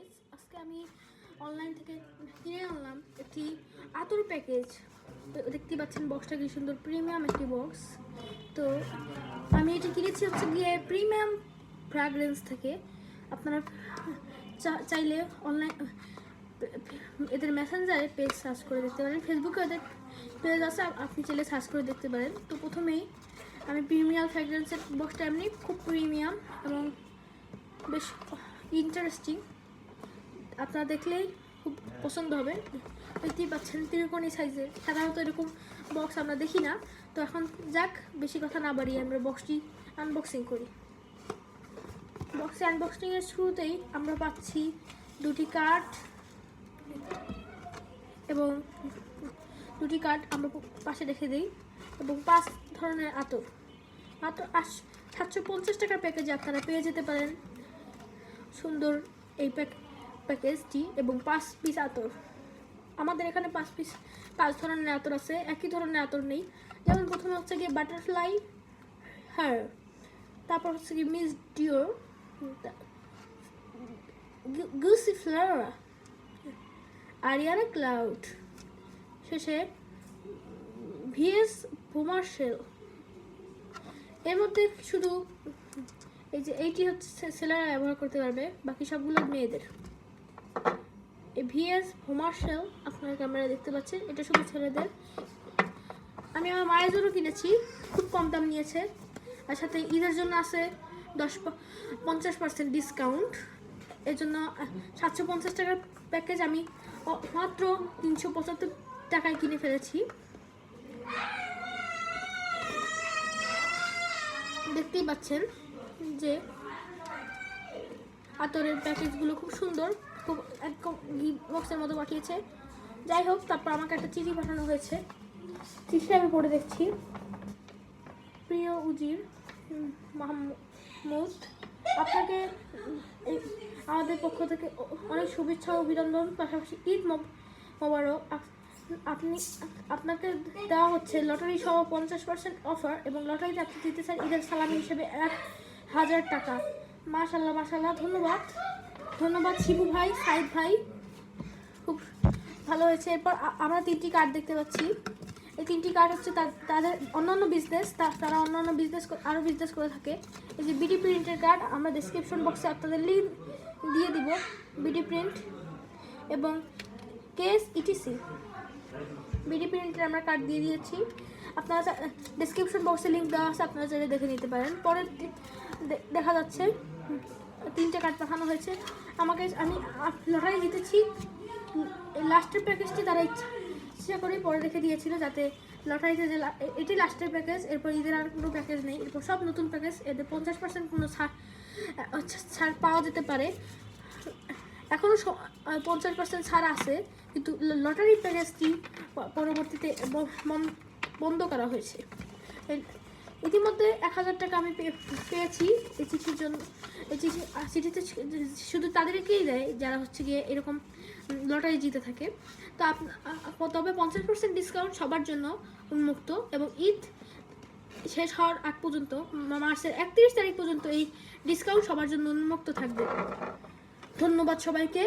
Guys, আজকে আমি online থেকে কিনে আনলাম একটি আতর প্যাকেজ। দেখতে পাচ্ছেন বক্সটা কি সুন্দর, প্রিমিয়াম একটি বক্স। তো আমি এটি কিনেছি হচ্ছে গিয়ে প্রিমিয়াম ফ্র্যাগ্রেন্স থেকে। আপনারা চাইলে অনলাইন এদের মেসেঞ্জারে পেজ সার্চ করে দেখতে পারেন, ফেসবুকে ওদের পেজ আছে, আপনি চাইলে সার্চ করে দেখতে পারেন। তো প্রথমেই আমি প্রিমিয়াম ফ্র্যাগ্রেন্সের বক্সটা এমনি খুব প্রিমিয়াম এবং বেশ ইন্টারেস্টিং, আপনারা দেখলেই খুব পছন্দ হবে। দেখতেই পাচ্ছেন ত্রিকোণী সাইজের, সাধারণত এরকম বক্স আমরা দেখি না। তো এখন যাক, বেশি কথা না বাড়িয়ে আমরা বক্সটি আনবক্সিং করি। বক্সে আনবক্সিংয়ের শুরুতেই আমরা পাচ্ছি দুটি কার্ড, এবং দুটি কার্ড আমরা পাশে রেখে দিই, এবং 5 ধরনের আতর। মাত্র 750 টাকার প্যাকেজে আপনারা পেয়ে যেতে পারেন সুন্দর এই প্যাকেজটি এবং 5 পিস আতর। আমাদের এখানে 5 ধরনের আতর আছে, একই ধরনের আতর নেই। যেমন প্রথমে হচ্ছে গিয়ে বাটারফ্লাই হেয়ার, তারপর হচ্ছে গিয়ে মিস ডিওর, গুসি ফ্লোরা, আরিয়ানা ক্লাউড, শেষে ভিএস ভোমার্শেল। এর মধ্যে শুধু এইটি হচ্ছে ছেলেরা ব্যবহার করতে পারবে, বাকি সবগুলো মেয়েদের। এই ভিএস ভোমার্শেল আপনারা ক্যামেরায় দেখতে পাচ্ছেন, এটা শুধু ছেলেদের। আমি আমার মায়ের জন্য কিনেছি, খুব কম দাম নিয়েছে, আর সাথে ঈদের জন্য আছে 50% ডিসকাউন্ট। এর জন্য 750 টাকার প্যাকেজ আমি মাত্র 375 টাকায় কিনে ফেলেছি। দেখতেই পাচ্ছেন যে আতরের প্যাকেজগুলো খুব সুন্দর, খুব একদম বক্সের মতো পাঠিয়েছে। যাই হোক, তারপর আমাকে একটা চিঠি পাঠানো হয়েছে। চিঠিটা আমি পড়ে দেখছি। প্রিয় উজির মাহমুদ, আপনাকে আমাদের পক্ষ থেকে অনেক শুভেচ্ছা ও অভিনন্দন, পাশাপাশি ঈদ মোবারক। আপনাকে দেওয়া হচ্ছে লটারি সহ 50% অফার, এবং লটারিতে আপনি দিতে চান ঈদের সালামি হিসেবে 1000 টাকা। মাশাল্লাহ মাশাল্লাহ, ধন্যবাদ শিবু ভাই, সাইদ ভাই, খুব ভালো হয়েছে। এরপর আমরা 3টি কার্ড দেখতে পাচ্ছি। এই 3টি কার্ড হচ্ছে তাদের অন্যান্য বিজনেস, তারা অন্যান্য বিজনেস করে থাকে। এই যে বিডি প্রিন্টের কার্ড, আমরা ডেসক্রিপশন বক্সে আপনাদের লিঙ্ক দিয়ে দিব। বিডি প্রিন্ট এবং কেস ইটিসি, বিডি প্রিন্টের আমরা কার্ড দিয়ে দিয়েছি। আপনারা ডেসক্রিপশন বক্সে লিঙ্ক দেওয়া আছে, আপনারা চাইলে দেখে নিতে পারেন। পরে দেখা যাচ্ছে 3টে কার্ড পাঠানো হয়েছে আমাকে। আমি লটারি জিতেছি। লাস্টের প্যাকেজটি তারা ইচ্ছা করে পরে রেখে দিয়েছিল, যাতে লটারিতে যে এটি লাস্টের প্যাকেজ, এরপর ঈদের আর কোনো প্যাকেজ নেই, এরপর সব নতুন প্যাকেজ। এদের 50% কোনো ছাড় পাওয়া যেতে পারে, এখনও 50% ছাড় আছে, কিন্তু লটারি প্যাকেজটি পরবর্তীতে বন্ধ করা হয়েছে। ইতিমধ্যে 1000 টাকা আমি পেয়েছি এই চিঠির জন্য। এই চিঠিতে শুধু তাদেরকেই দেয় যারা হচ্ছে গিয়ে এরকম লটারি জিতে থাকে। তো তবে 50% ডিসকাউন্ট সবার জন্য উন্মুক্ত, এবং ঈদ শেষ হওয়ার আগ পর্যন্ত, মার্চের 31 তারিখ পর্যন্ত এই ডিসকাউন্ট সবার জন্য উন্মুক্ত থাকবে। ধন্যবাদ সবাইকে।